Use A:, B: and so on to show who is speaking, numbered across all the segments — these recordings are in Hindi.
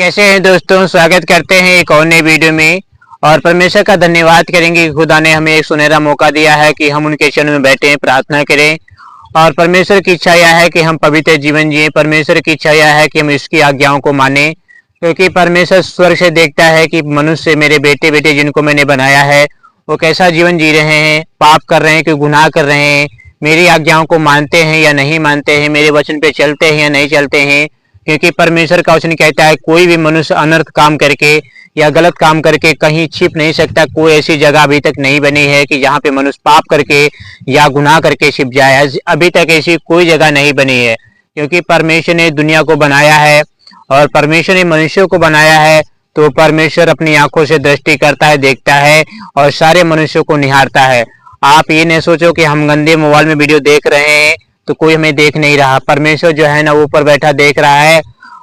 A: कैसे हैं दोस्तों। स्वागत करते हैं एक और नई वीडियो में। और परमेश्वर का धन्यवाद करेंगे कि खुदा ने हमें एक सुनहरा मौका दिया है कि हम उनके चरणों में बैठे प्रार्थना करें। और परमेश्वर की इच्छा यह है कि हम पवित्र जीवन जिए। परमेश्वर की इच्छा यह है कि हम इसकी आज्ञाओं को माने, क्योंकि परमेश्वर स्वर्ग से देखता है कि मनुष्य, मेरे बेटे बेटे जिनको मैंने बनाया है, वो कैसा जीवन जी रहे हैं, पाप कर रहे हैं कि गुनाह कर रहे हैं, मेरी आज्ञाओं को मानते हैं या नहीं मानते हैं, मेरे वचन पे चलते हैं या नहीं चलते हैं। क्योंकि परमेश्वर का वचन कहता है कोई भी मनुष्य अनर्थ काम करके या गलत काम करके कहीं छिप नहीं सकता। कोई ऐसी जगह अभी तक नहीं बनी है कि जहाँ पे मनुष्य पाप करके या गुनाह करके छिप जाए। अभी तक ऐसी कोई जगह नहीं बनी है, क्योंकि परमेश्वर ने दुनिया को बनाया है और परमेश्वर ने मनुष्यों को बनाया है। तो परमेश्वर अपनी आंखों से दृष्टि करता है, देखता है और सारे मनुष्यों को निहारता है। आप ये नहीं सोचो कि हम गंदे मोबाइल में वीडियो देख रहे हैं तो कोई हमें देख नहीं रहा। परमेश्वर जो है ना वो ऊपर बैठा देख रहा है,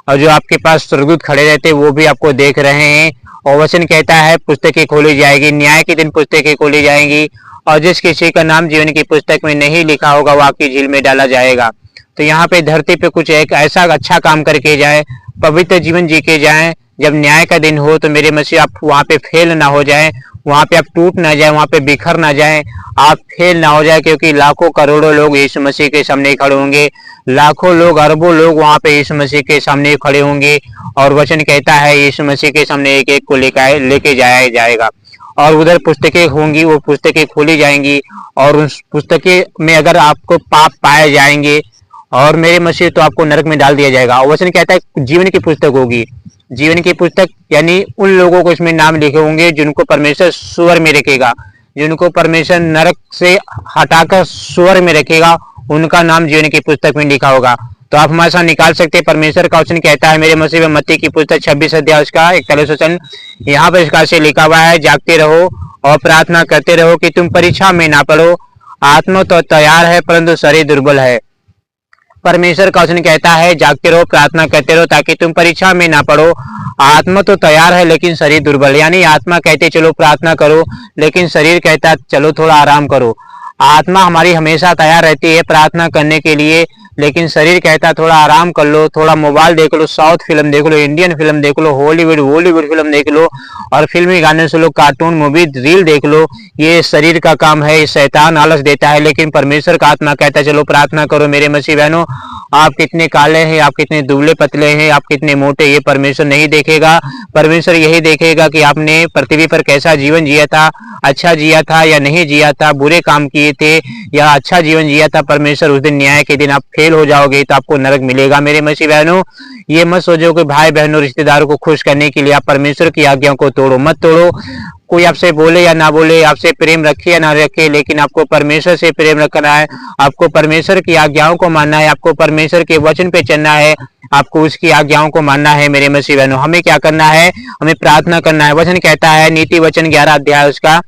A: और जो आपके पास स्वर्गदूत खड़े रहते हैं वो भी आपको देख रहे हैं। और वचन कहता है पुस्तकें खोली जाएगी, न्याय के दिन पुस्तकें खोली जाएंगी, और जिस किसी का नाम जीवन की पुस्तक में नहीं लिखा होगा वो आपकी झील में डाला जाएगा। तो यहाँ पे धरती पे कुछ एक ऐसा अच्छा काम करके जाए, पवित्र जीवन जी के जाए, जब न्याय का दिन हो तो मेरे मसीह आप वहाँ पे फेल ना हो जाए, वहाँ पे आप टूट ना जाए, वहाँ पे बिखर ना जाए, आप फेल ना हो जाए। क्योंकि लाखों करोड़ों लोग यीशु मसीह के सामने खड़े होंगे, लाखों लोग अरबों लोग वहाँ पे यीशु मसीह के सामने खड़े होंगे। और वचन कहता है यीशु मसीह के सामने एक एक को लेके जाया जाएगा, और उधर पुस्तकें होंगी, वो पुस्तकें खोली जाएंगी, और उस पुस्तकें में अगर आपको पाप पाए जाएंगे और मेरे मसीह तो आपको नरक में डाल दिया जाएगा। और वचन कहता है जीवन की पुस्तक होगी। जीवन की पुस्तक यानी उन लोगों को इसमें नाम लिखे होंगे जिनको परमेश्वर स्वर्ग में रखेगा, जिनको परमेश्वर नरक से हटाकर स्वर्ग में रखेगा, उनका नाम जीवन की पुस्तक में लिखा होगा। तो आप हमारे साथ निकाल सकते हैं। परमेश्वर का वचन कहता है मेरे मसीह में मत्ती की पुस्तक 26 अध्याय उसका 41 वचन, यहाँ पर इसका से लिखा हुआ है, जागते रहो और प्रार्थना करते रहो कि तुम परीक्षा में ना पड़ो। आत्मा तो तैयार है परंतु शरीर दुर्बल है। परमेश्वर का वचन कहता है जागते रहो, प्रार्थना करते रहो ताकि तुम परीक्षा में ना पड़ो। आत्मा तो तैयार है लेकिन शरीर दुर्बल, यानी आत्मा कहते चलो प्रार्थना करो, लेकिन शरीर कहता चलो थोड़ा आराम करो। आत्मा हमारी हमेशा तैयार रहती है प्रार्थना करने के लिए, लेकिन शरीर कहता थोड़ा आराम कर लो, थोड़ा मोबाइल देख लो, साउथ फिल्म देख लो, इंडियन फिल्म देख लो, हॉलीवुड फिल्म देख लो, और फिल्मी गाने सुन लो, कार्टून मूवी रील देख लो। ये शरीर का काम है, शैतान आलस देता है। लेकिन परमेश्वर का आत्मा कहता है चलो प्रार्थना करो। मेरे मसीह बहनों, आप कितने काले हैं, आप कितने दुबले पतले हैं, आप कितने मोटे, ये परमेश्वर नहीं देखेगा। परमेश्वर यही देखेगा कि आपने पृथ्वी पर कैसा जीवन जिया था, अच्छा जिया था या नहीं जिया था, बुरे काम किए थे या अच्छा जीवन जिया था। परमेश्वर उस दिन न्याय के दिन आप फेल हो जाओगे तो आपको नरक मिलेगा। मेरे मसीह बहनों, ये मत सोचो कि भाई बहनों रिश्तेदारों को खुश करने के लिए आप परमेश्वर की आज्ञाओं को तोड़ो, मत तोड़ो। कोई आपसे बोले या ना बोले, आपसे प्रेम रखे या ना रखे, लेकिन आपको परमेश्वर से प्रेम रखना है, आपको परमेश्वर की आज्ञाओं को मानना है, आपको परमेश्वर के वचन पे चलना है, आपको उसकी आज्ञाओं को मानना है। मेरे मसीह बहनों, हमें क्या करना है, हमें प्रार्थना करना है। वचन कहता है नीति वचन 11 अध्याय उसका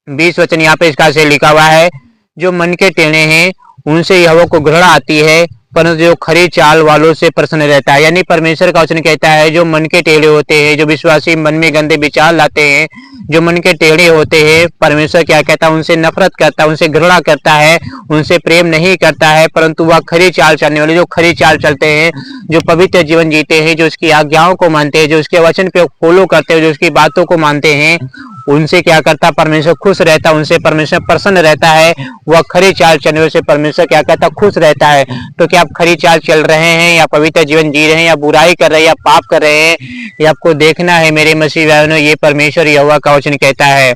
A: 20 वचन, यहाँ पे इसका से लिखा हुआ है, जो मन के टेढ़े हैं उनसे यहोवा को घृणा आती है, परंतु जो खरी चाल वालों से प्रसन्न रहता है। यानी परमेश्वर का वचन कहता है जो मन के टेढ़े होते हैं, जो विश्वासी मन में गंदे विचार लाते हैं, जो मन के टेढ़े होते हैं, परमेश्वर क्या कहता है, उनसे नफरत करता है, उनसे घृणा करता है, उनसे प्रेम नहीं करता है। परंतु वह खरी चाल चलने वाले, जो खरी चाल चलते हैं, जो पवित्र जीवन जीते हैं, जो उसकी आज्ञाओं को मानते हैं, जो उसके वचन पे फॉलो करते हैं, जो उसकी बातों को मानते हैं, उनसे क्या करता परमेश्वर खुश रहता है, उनसे परमेश्वर प्रसन्न रहता है। वह खरी चाल चलने से परमेश्वर क्या कहता खुश रहता है। तो क्या आप खरी चाल चल रहे हैं या पवित्र जीवन जी रहे हैं या बुराई कर रहे हैं या पाप कर रहे हैं, ये आपको देखना है। मेरे मसीह बहनों, ये परमेश्वर यहोवा का वचन कहता है।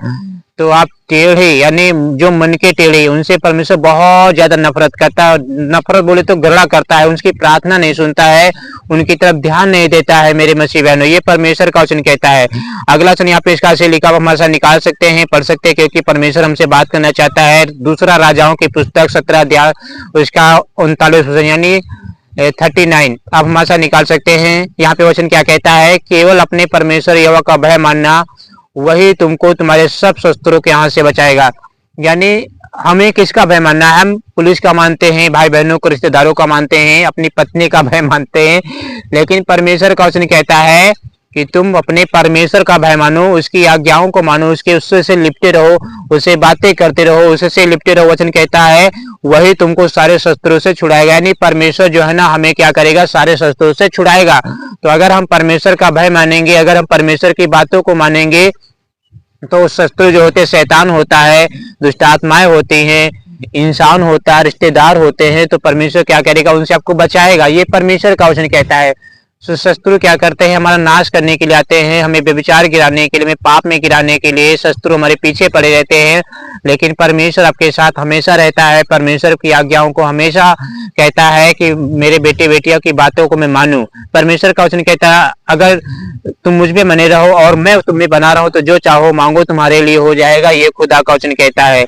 A: तो आप टेढ़े यानी जो मन के टेढ़े, उनसे परमेश्वर बहुत ज्यादा नफरत करता है। नफरत बोले तो घृणा करता है, उनकी प्रार्थना नहीं सुनता है, उनकी तरफ ध्यान नहीं देता है। मेरे मसीह बहनों, ये परमेश्वर का वचन कहता है। अगला वचन यहाँ पे इसका से लिखा हुआ हमारे साथ निकाल सकते हैं, पढ़ सकते हैं, क्योंकि परमेश्वर हमसे बात करना चाहता है। दूसरा राजाओं की पुस्तक 17 अध्याय उसका 39 वचन यानी 39 आप हमारे साथ निकाल सकते हैं। यहाँ पे वचन क्या कहता है, केवल अपने परमेश्वर यहोवा का भय मानना, वही तुमको तुम्हारे सब शत्रुओं के हाथ से बचाएगा। यानी हमें किसका भय मानना है, हम पुलिस का मानते हैं, भाई बहनों को रिश्तेदारों का मानते हैं, अपनी पत्नी का भय मानते हैं, लेकिन परमेश्वर का वचन कहता है कि तुम अपने परमेश्वर का भय मानो, उसकी आज्ञाओं को मानो, उससे से लिपटे रहो, उससे बातें करते रहो, उससे लिपटे रहो। वचन कहता है वही तुमको सारे शस्त्रों से छुड़ाएगा। यानी परमेश्वर जो है ना हमें क्या करेगा, सारे शस्त्रों से छुड़ाएगा। तो अगर हम परमेश्वर का भय मानेंगे, अगर हम परमेश्वर की बातों को मानेंगे, तो शत्रु जो होते शैतान होता है, दुष्ट आत्माएं होती हैं, इंसान होता है, रिश्तेदार होते हैं, तो परमेश्वर क्या करेगा, उनसे आपको बचाएगा। ये परमेश्वर का वचन कहता है। शत्रु क्या करते हैं, हमारा नाश करने के लिए आते हैं, हमें व्यभिचार गिराने के लिए, हमें पाप में गिराने के लिए शत्रु हमारे पीछे पड़े रहते हैं। लेकिन परमेश्वर आपके साथ हमेशा रहता है। परमेश्वर की आज्ञाओं को हमेशा कहता है कि मेरे बेटे बेटियों की बातों को मैं मानूं। परमेश्वर का वचन कहता है अगर तुम मुझ में बने रहो और मैं तुम में बना रहो तो जो चाहो मांगो तुम्हारे लिए हो जाएगा। ये खुदा का वचन कहता है।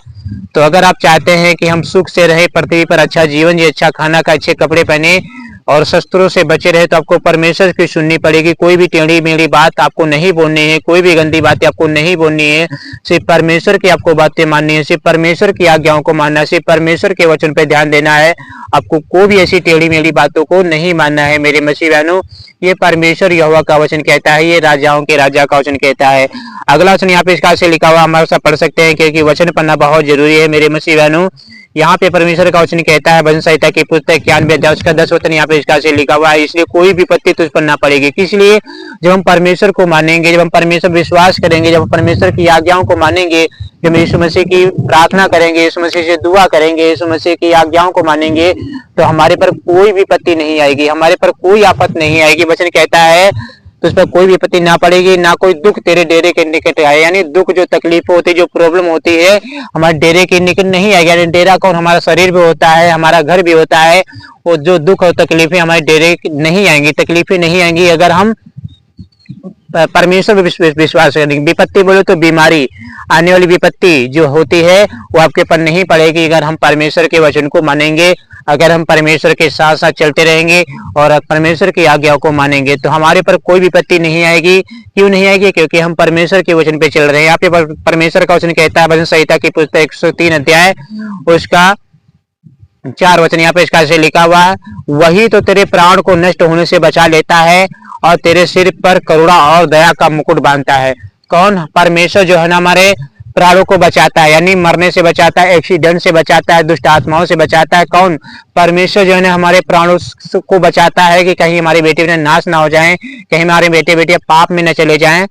A: तो अगर आप चाहते हैं कि हम सुख से रहे पृथ्वी पर, अच्छा जीवन जी, अच्छा खाना का, अच्छे कपड़े पहने और शस्त्रों से बचे रहे, तो आपको परमेश्वर की सुननी पड़ेगी। कोई भी टेढ़ी मेढ़ी बात आपको नहीं बोलनी है, कोई भी गंदी बातें आपको नहीं बोलनी है। सिर्फ परमेश्वर की आपको बातें माननी है, सिर्फ परमेश्वर की आज्ञाओं को मानना है, सिर्फ परमेश्वर के वचन पे ध्यान देना है। आपको कोई भी ऐसी टेढ़ी मेढ़ी बातों को नहीं मानना है मेरे मसीह बहनों। ये परमेश्वर यहोवा का वचन कहता है, ये राजाओं के राजा का वचन कहता है। अगला वचन यहाँ पे इसका से लिखा हुआ हमारे साथ पढ़ सकते हैं, क्योंकि वचन पढ़ना बहुत जरूरी है मेरे मसीह बहनों। यहाँ पे परमेश्वर का वचन कहता है भजन संहिता की पुस्तक 91 अध्याय उसका 10 वचन यहाँ पे इसका से लिखा हुआ है, इसलिए कोई विपत्ति तुझ पर ना पड़ेगी। इसलिए जब हम परमेश्वर को मानेंगे, जब हम परमेश्वर विश्वास करेंगे, जब हम परमेश्वर की आज्ञाओं को मानेंगे, जब यीशु मसीह की प्रार्थना करेंगे, यीशु मसीह से दुआ करेंगे, यीशु मसीह की आज्ञाओं को मानेंगे, तो हमारे पर कोई विपत्ति नहीं आएगी, हमारे पर कोई आफत नहीं आएगी। वचन कहता है तो उस पर कोई विपत्ति ना पड़ेगी, ना कोई दुख तेरे डेरे के निकट आए। यानी दुख जो तकलीफ होती है, जो प्रॉब्लम होती है, हमारे डेरे के निकट नहीं आएगी। यानी डेरा कौन, हमारा शरीर भी होता है, हमारा घर भी होता है। वो जो दुख और तकलीफें हमारे डेरे नहीं आएंगी, तकलीफें नहीं आएंगी अगर हम परमेश्वर पर विश्वास करेंगे। विपत्ति बोले तो बीमारी, आने वाली विपत्ति जो होती है वो आपके पर नहीं पड़ेगी अगर हम परमेश्वर के वचन को मानेंगे, अगर हम परमेश्वर के साथ साथ चलते रहेंगे और परमेश्वर की आज्ञाओं को मानेंगे, तो हमारे पर कोई विपत्ति नहीं आएगी। क्यों नहीं आएगी? क्योंकि हम परमेश्वर के वचन पे चल रहे हैं। यहाँ पे परमेश्वर का वचन कहता है भजन संहिता की पुस्तक 103 अध्याय उसका 4 वचन यहाँ पे इसका से लिखा हुआ है, वही तो तेरे प्राण को नष्ट होने से बचा लेता है और तेरे सिर पर करुणा और दया का मुकुट बांधता है। कौन? परमेश्वर जो है ना हमारे प्राणों को बचाता है, यानी मरने से बचाता है, एक्सीडेंट से बचाता है, दुष्ट आत्माओं से बचाता है। कौन? परमेश्वर जो है ना हमारे प्राणों को बचाता है कि कहीं हमारे बेटे बेटे नाश ना हो जाएं, कहीं हमारे बेटे बेटे पाप में न चले जाएं।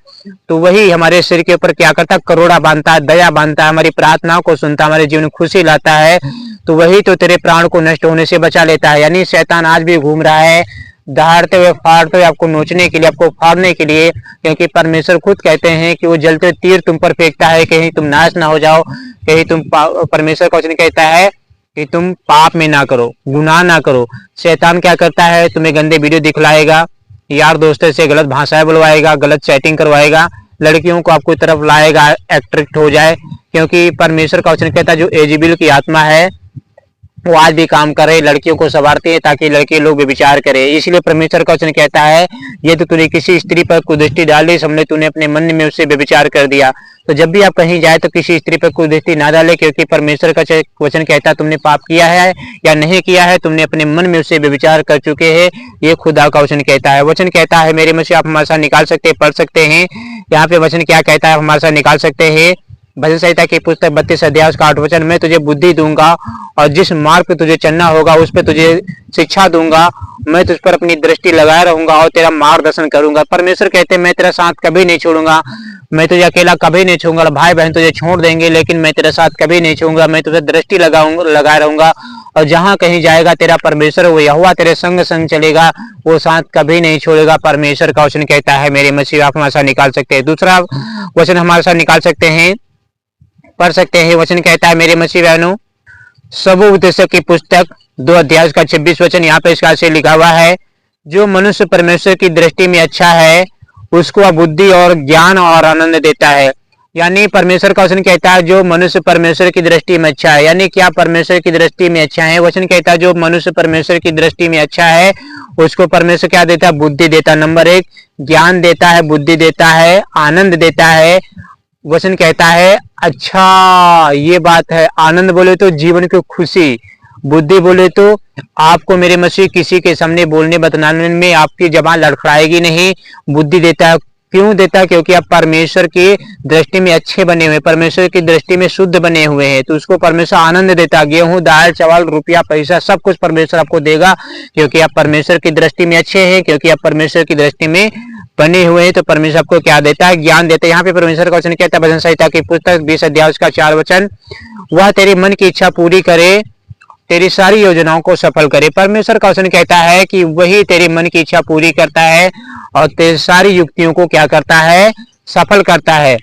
A: तो वही हमारे सिर के ऊपर क्या करता है? करुणा बांधता है, दया बांधता है, हमारी प्रार्थनाओं को सुनता है, हमारे जीवन में खुशी लाता है। तो वही तो तेरे प्राण को नष्ट होने से बचा लेता है। यानी शैतान आज भी घूम रहा है दहाड़ते हुए, फाड़ते हुए, आपको नोचने के लिए, आपको फाड़ने के लिए, क्योंकि परमेश्वर खुद कहते हैं कि वो जलते तीर तुम पर फेंकता है, कहीं तुम नाश ना हो जाओ, कहीं तुम परमेश्वर का वचन कहता है कि तुम पाप में ना करो, गुनाह ना करो। शैतान क्या करता है? तुम्हें गंदे वीडियो दिखलाएगा, यार दोस्तों से गलत भाषाएं बुलवाएगा, गलत चैटिंग करवाएगा, लड़कियों को आपको तरफ लाएगा, अट्रैक्ट हो जाए। क्योंकि परमेश्वर का वचन कहता है जो एजेबेल की आत्मा है वो आज भी काम कर रहे, लड़कियों को संवारती है ताकि लड़के लोग विचार करें। इसलिए परमेश्वर का वचन कहता है ये तो तूने किसी स्त्री पर कुदृष्टि डाली, समझे तूने अपने मन में उससे व्यभिचार कर दिया। तो जब भी आप कहीं जाए तो किसी स्त्री पर कुदृष्टि ना डाले, क्योंकि परमेश्वर का वचन कहता है तुमने पाप किया है या नहीं किया है, तुमने अपने मन में उससे व्यभिचार कर चुके हैं। ये खुदा का वचन कहता है। वचन कहता है मेरे मसीह, आप हमारे साथ निकाल सकते हैं, पढ़ सकते हैं। यहाँ पे वचन क्या कहता है, हमारे साथ निकाल सकते हैं। भजन संहिता की पुस्तक 32 अध्याय उसका 8 वचन, मैं तुझे बुद्धि दूंगा और जिस मार्ग पे तुझे चलना होगा उस पे तुझे शिक्षा दूंगा, मैं तुझ पर अपनी दृष्टि लगाए रहूंगा और तेरा मार्गदर्शन करूंगा। परमेश्वर कहते हैं मैं तेरा साथ कभी नहीं छोड़ूंगा, मैं तुझे अकेला कभी नहीं छोड़ूंगा। भाई बहन तुझे छोड़ देंगे लेकिन मैं तेरे साथ कभी नहीं छोड़ूंगा, मैं तुझे दृष्टि लगाए रहूंगा। और जहां कहीं जाएगा तेरा परमेश्वर वो यहोवा तेरे संग संग चलेगा, वो साथ कभी नहीं छोड़ेगा। परमेश्वर का वचन कहता है मेरे मसीह, आप हमारे साथ निकाल सकते हैं। दूसरा वचन हमारे साथ निकाल सकते हैं, पढ़ सकते हैं। वचन कहता है मेरे मसीह बहनों, सबोपदेशक की पुस्तक 2 अध्याय का 26 वचन, यहाँ पे इसका से लिखा हुआ है, जो मनुष्य परमेश्वर की दृष्टि में अच्छा है उसको बुद्धि और ज्ञान और आनंद देता है। यानी परमेश्वर का वचन कहता है जो मनुष्य परमेश्वर की दृष्टि में अच्छा है। यानी क्या परमेश्वर की दृष्टि में अच्छा है? वचन कहता है जो मनुष्य परमेश्वर की दृष्टि में अच्छा है उसको परमेश्वर क्या देता है? बुद्धि देता है। नंबर 1 ज्ञान देता है, बुद्धि देता है, आनंद देता है। वचन कहता है अच्छा, ये बात है। आनंद बोले तो जीवन की खुशी, बुद्धि बोले तो आपको मेरे मसीह किसी के सामने बोलने बतलाने में आपकी जबान लड़खड़ाएगी नहीं। बुद्धि देता है, क्यों देता है? क्योंकि आप परमेश्वर की दृष्टि में अच्छे बने हुए, परमेश्वर की दृष्टि में शुद्ध बने हुए हैं, तो उसको परमेश्वर आनंद देता है। गेहूं, दाल, चावल, रुपया, पैसा सब कुछ परमेश्वर आपको देगा, क्योंकि आप परमेश्वर की दृष्टि में अच्छे हैं, क्योंकि आप परमेश्वर की दृष्टि में बने हुए हैं। तो परमेश्वर आपको क्या देता है? ज्ञान देता है। यहाँ पे परमेश्वर का वचन कहता है भजन संहिता की पुस्तक 20 अध्याय उसका 4 वचन, वह तेरे मन की इच्छा पूरी करे, तेरी सारी योजनाओं को सफल करे। परमेश्वर का वचन कहता है कि वही तेरे मन की इच्छा पूरी करता है और तेरी सारी युक्तियों को क्या करता है? सफल करता है।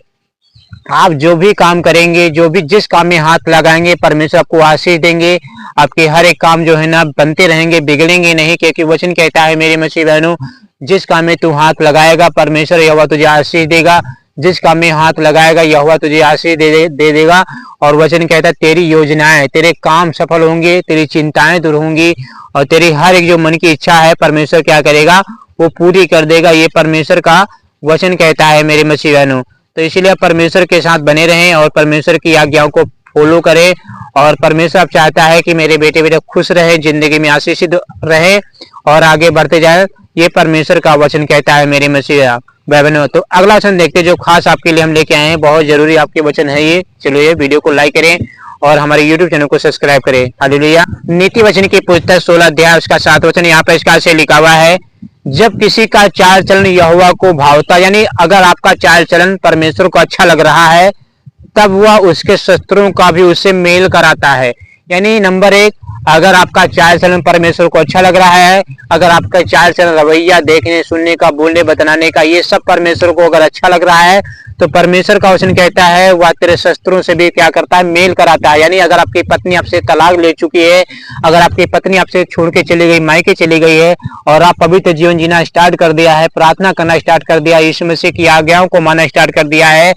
A: आप जो भी काम करेंगे, जो भी जिस काम में हाथ लगाएंगे, परमेश्वर आपको आशीष देंगे। आपके हर एक काम जो है ना बनते रहेंगे, बिगड़ेंगे नहीं, क्योंकि वचन कहता है मेरे मसीह बहनों, जिस काम में तू हाथ लगाएगा परमेश्वर यहोवा तुझे आशीष देगा। जिस काम में हाथ लगाएगा यहोवा तुझे आशीष दे देगा। और वचन कहता है तेरी योजनाएं, तेरे काम सफल होंगे, तेरी चिंताएं दूर होंगी और तेरी हर एक जो मन की इच्छा है परमेश्वर क्या करेगा? वो पूरी कर देगा। ये परमेश्वर का वचन कहता है मेरे मसीह बहनों। तो इसीलिए आप परमेश्वर के साथ बने रहें और परमेश्वर की आज्ञाओं को फॉलो करें। और परमेश्वर आप चाहता है कि मेरे बेटे बेटे खुश रहे, जिंदगी में आशीषित रहे और आगे बढ़ते जाए। ये परमेश्वर का वचन कहता है मेरे मसीह बहनों। तो अगला वचन देखते जो खास आपके लिए हम लेके आए हैं, बहुत जरूरी आपके वचन है ये। चलो ये वीडियो को लाइक करें और हमारे YouTube चैनल को सब्सक्राइब करें। हालेलुया। नीति वचन की पुस्तक 16 अध्याय उसका 7 वचन, यहाँ पे इसका से लिखा हुआ है, जब किसी का चाल चलन यहोवा को भावता, यानी अगर आपका चाल चलन परमेश्वर को अच्छा लग रहा है तब वह उसके शत्रुओं का भी उससे मेल कराता है। यानी नंबर 1, अगर आपका चाल चलन परमेश्वर को अच्छा लग रहा है, अगर आपका चाल चलन, रवैया, देखने सुनने का, बोलने बतलाने का, ये सब परमेश्वर को अगर अच्छा लग रहा है तो परमेश्वर का वचन कहता है वह तेरे शत्रुओं से भी क्या करता है? मेल कराता है। यानी अगर आपकी पत्नी आपसे तलाक ले चुकी है, अगर आपकी पत्नी आपसे छोड़ के चली गई, मायके चली गई है और आप पवित्र जीवन जीना स्टार्ट कर दिया है, प्रार्थना करना स्टार्ट कर दिया, यीशु मसीह की आज्ञाओं को मानना स्टार्ट कर दिया है,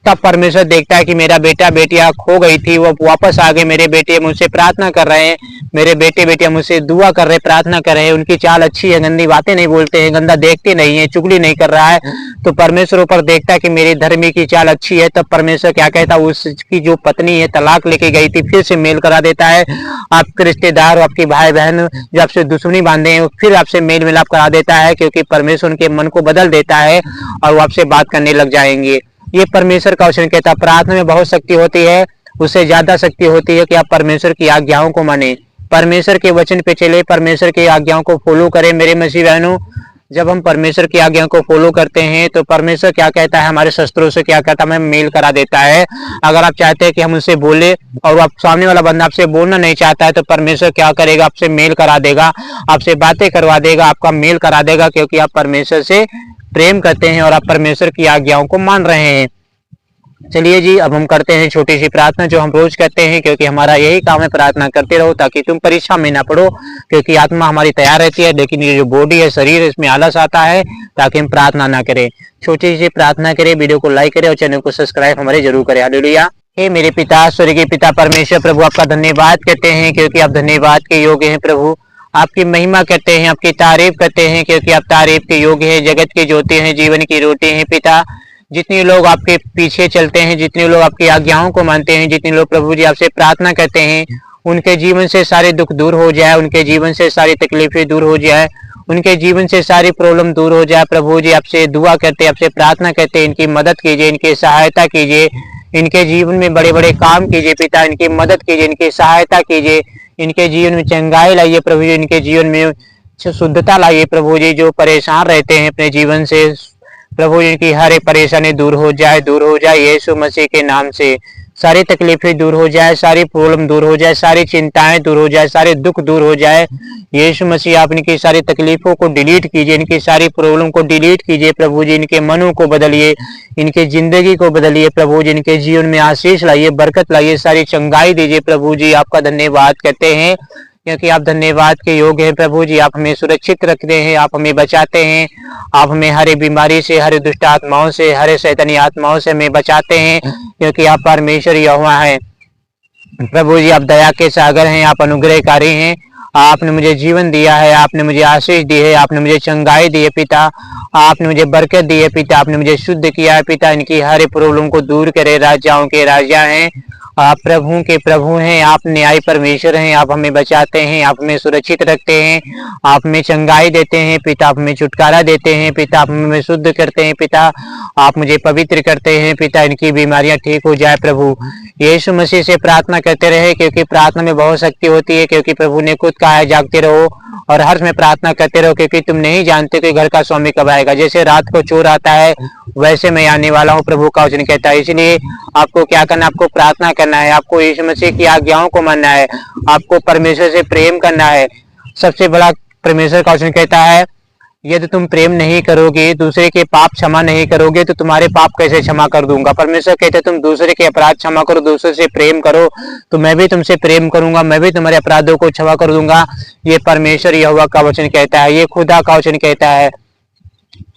A: तब परमेश्वर देखता है कि मेरा बेटा बेटियां खो गई थी, वो वापस आ गए। मेरे बेटे मुझसे प्रार्थना कर रहे हैं, मेरे बेटे बेटियां मुझसे दुआ कर रहे, प्रार्थना कर रहे हैं, उनकी चाल अच्छी है, गंदी बातें नहीं बोलते हैं, गंदा देखते नहीं है, चुगली नहीं कर रहा है। तो परमेश्वर ऊपर देखता है कि मेरी धर्मी की चाल अच्छी है। तब परमेश्वर क्या कहता है? उसकी जो पत्नी है तलाक लेके गई थी फिर से मेल करा देता है। आपके रिश्तेदार, आपके भाई बहन जो आपसे दुश्मनी बांधे हैं फिर आपसे मेल मिलाप करा देता है, क्योंकि परमेश्वर उनके मन को बदल देता है और वो आपसे बात करने लग जाएंगे। ये परमेश्वर का वचन कहता है। प्रार्थना में बहुत शक्ति होती है, उससे ज्यादा शक्ति होती है कि आप परमेश्वर की आज्ञाओं को माने, परमेश्वर के वचन पे चले, परमेश्वर की आज्ञाओं को फॉलो करें। मेरे मसीह बहनों, जब हम परमेश्वर की आज्ञाओं को फॉलो करते हैं तो परमेश्वर क्या कहता है? हमारे शस्त्रों से क्या कहता है? हमें मेल करा देता है। अगर आप चाहते हैं कि हम उनसे बोले और आप सामने वाला बंदा आपसे बोलना नहीं चाहता है तो परमेश्वर क्या करेगा? आपसे मेल करा देगा, आपसे बातें करवा देगा, आपका मेल करा देगा, क्योंकि आप परमेश्वर से प्रेम करते हैं और आप परमेश्वर की आज्ञाओं को मान रहे हैं। चलिए जी, अब हम करते हैं छोटी सी प्रार्थना जो हम रोज करते हैं, क्योंकि हमारा यही काम है, प्रार्थना करते रहो ताकि तुम परीक्षा में ना पड़ो। क्योंकि आत्मा हमारी तैयार रहती है लेकिन ये जो बॉडी है, शरीर है, इसमें आलस आता है ताकि हम प्रार्थना ना करें। छोटी सी प्रार्थना करें, वीडियो को लाइक करें और चैनल को सब्सक्राइब हमारे जरूर करें। हालेलुया। हे मेरे पिता, स्वर्गीय पिता परमेश्वर, प्रभु आपका धन्यवाद करते हैं क्योंकि आप धन्यवाद के योग्य हैं। प्रभु आपकी महिमा करते हैं, आपकी तारीफ करते हैं क्योंकि आप तारीफ के योग्य हैं, जगत की ज्योति हैं, जीवन की रोटी हैं। पिता, जितने लोग आपके पीछे चलते हैं, जितने लोग आपकी आज्ञाओं को मानते हैं, जितने लोग प्रभु जी आपसे प्रार्थना करते हैं, उनके जीवन से सारे दुख दूर हो जाए, उनके जीवन से सारी तकलीफें दूर हो जाए, उनके जीवन से सारी प्रॉब्लम दूर हो जाए। प्रभु जी आपसे दुआ करते, आपसे प्रार्थना करते, इनकी मदद कीजिए, इनकी सहायता कीजिए, इनके जीवन में बड़े बड़े काम कीजिए। पिता, इनकी मदद कीजिए, इनकी सहायता कीजिए, इनके जीवन में चंगाई लाइए। प्रभु जी इनके जीवन में शुद्धता लाइए। प्रभु जी जो परेशान रहते हैं अपने जीवन से, प्रभु इनकी हर एक परेशानी दूर हो जाए, दूर हो जाए। यीशु मसीह के नाम से सारी तकलीफें दूर हो जाए, सारी प्रॉब्लम दूर हो जाए, सारी चिंताएं दूर हो जाए, सारे दुख दूर हो जाए। यीशु मसीह आप इनकी सारी तकलीफों को डिलीट कीजिए, इनकी सारी प्रॉब्लम को डिलीट कीजिए। प्रभु जी इनके मनों को बदलिए, इनके जिंदगी को बदलिए। प्रभु जी इनके जीवन में आशीष लाइए, बरकत लाइए, सारी चंगाई दीजिए। प्रभु जी आपका धन्यवाद करते हैं क्योंकि आप धन्यवाद के योग्य हैं। प्रभु जी आप हमें सुरक्षित रखते हैं, आप हमें बचाते हैं, आप हमें हर बीमारी से, हर दुष्ट आत्माओं से, हर शैतानी आत्माओं से हमें बचाते हैं, क्योंकि आप परमेश्वर यहोवा हैं। प्रभु जी आप दया के सागर हैं, आप अनुग्रहकारी हैं। आपने मुझे जीवन दिया है, आपने मुझे आशीष दी है, आपने मुझे चंगाई दी है। पिता, आपने मुझे बरकत दी है। पिता, आपने मुझे शुद्ध किया है। पिता, इनकी हर प्रॉब्लम को दूर करे। राजाओं के राजा हैं आप प्रभु के प्रभु हैं, आप न्याय परमेश्वर हैं। आप हमें बचाते हैं, आप हमें सुरक्षित रखते हैं, आप हमें चंगाई देते हैं पिता, आप हमें छुटकारा देते हैं पिता, आप हमें शुद्ध करते हैं पिता, आप मुझे पवित्र करते हैं पिता, इनकी बीमारियां ठीक हो जाए प्रभु। यीशु मसीह से प्रार्थना करते रहे, क्योंकि प्रार्थना में बहुत शक्ति होती है, क्योंकि प्रभु ने खुद कहा है जागते रहो और हर समय प्रार्थना करते रहो, क्योंकि तुम नहीं जानते कि घर का स्वामी कब आएगा। जैसे रात को चोर आता है वैसे मैं आने वाला हूँ, प्रभु का वचन कहता है। इसलिए आपको क्या करना, आपको प्रार्थना करना है, आपको यीशु मसीह की आज्ञाओं को मानना है, आपको परमेश्वर से प्रेम करना है। सबसे बड़ा परमेश्वर का वचन कहता है, यदि तुम प्रेम नहीं करोगे, दूसरे के पाप क्षमा नहीं करोगे, तो तुम्हारे पाप कैसे क्षमा कर दूंगा। परमेश्वर कहते तुम दूसरे के अपराध क्षमा करो, दूसरे से प्रेम करो, तो मैं भी तुमसे प्रेम करूंगा, मैं भी तुम्हारे अपराधों को क्षमा कर दूंगा। ये परमेश्वर यहोवा का वचन कहता है, ये खुदा का वचन कहता है।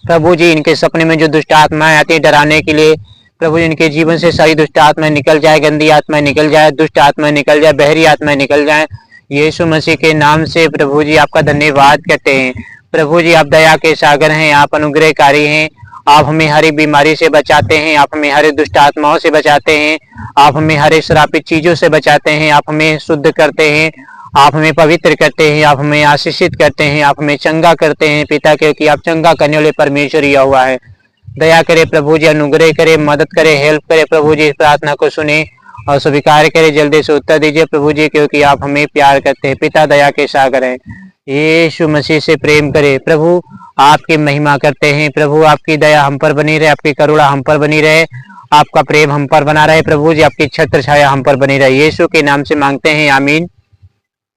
A: प्रभु जी, इनके सपने में जो दुष्ट आत्माएं आती है डराने के लिए, प्रभु जी इनके जीवन से सारी दुष्ट आत्माएं निकल जाए, गंदी आत्माएं निकल जाए, दुष्ट आत्माएं निकल जाए, बहरी आत्माएं निकल जाए। यीशु मसीह के नाम से प्रभु जी आपका धन्यवाद करते हैं। प्रभु जी आप दया के सागर हैं, आप अनुग्रहकारी हैं, आप हमें हर बीमारी से बचाते हैं, आप हमें हर दुष्ट आत्माओं से बचाते हैं, आप हमें हर श्रापित चीजों से बचाते हैं, आप हमें शुद्ध करते हैं, आप हमें पवित्र करते हैं, आप हमें आशीषित करते हैं, आप हमें चंगा करते हैं पिता, क्योंकि आप चंगा करने वाले परमेश्वर ही हुआ है। दया करे प्रभु जी, अनुग्रह करे, मदद करे, हेल्प करे प्रभु जी, इस प्रार्थना को सुने और स्वीकार करे, जल्दी से उत्तर दीजिए प्रभु जी, क्योंकि आप हमें प्यार करते हैं पिता, दया के सागर हैं। यीशु मसीह से प्रेम करे प्रभु, आपकी महिमा करते हैं प्रभु, आपकी दया हम पर बनी रहे, आपकी करुणा हम पर बनी रहे, आपका प्रेम हम पर बना रहे प्रभु जी, आपकी छत्र छाया हम पर बनी रहे। यीशु के नाम से मांगते हैं, आमीन।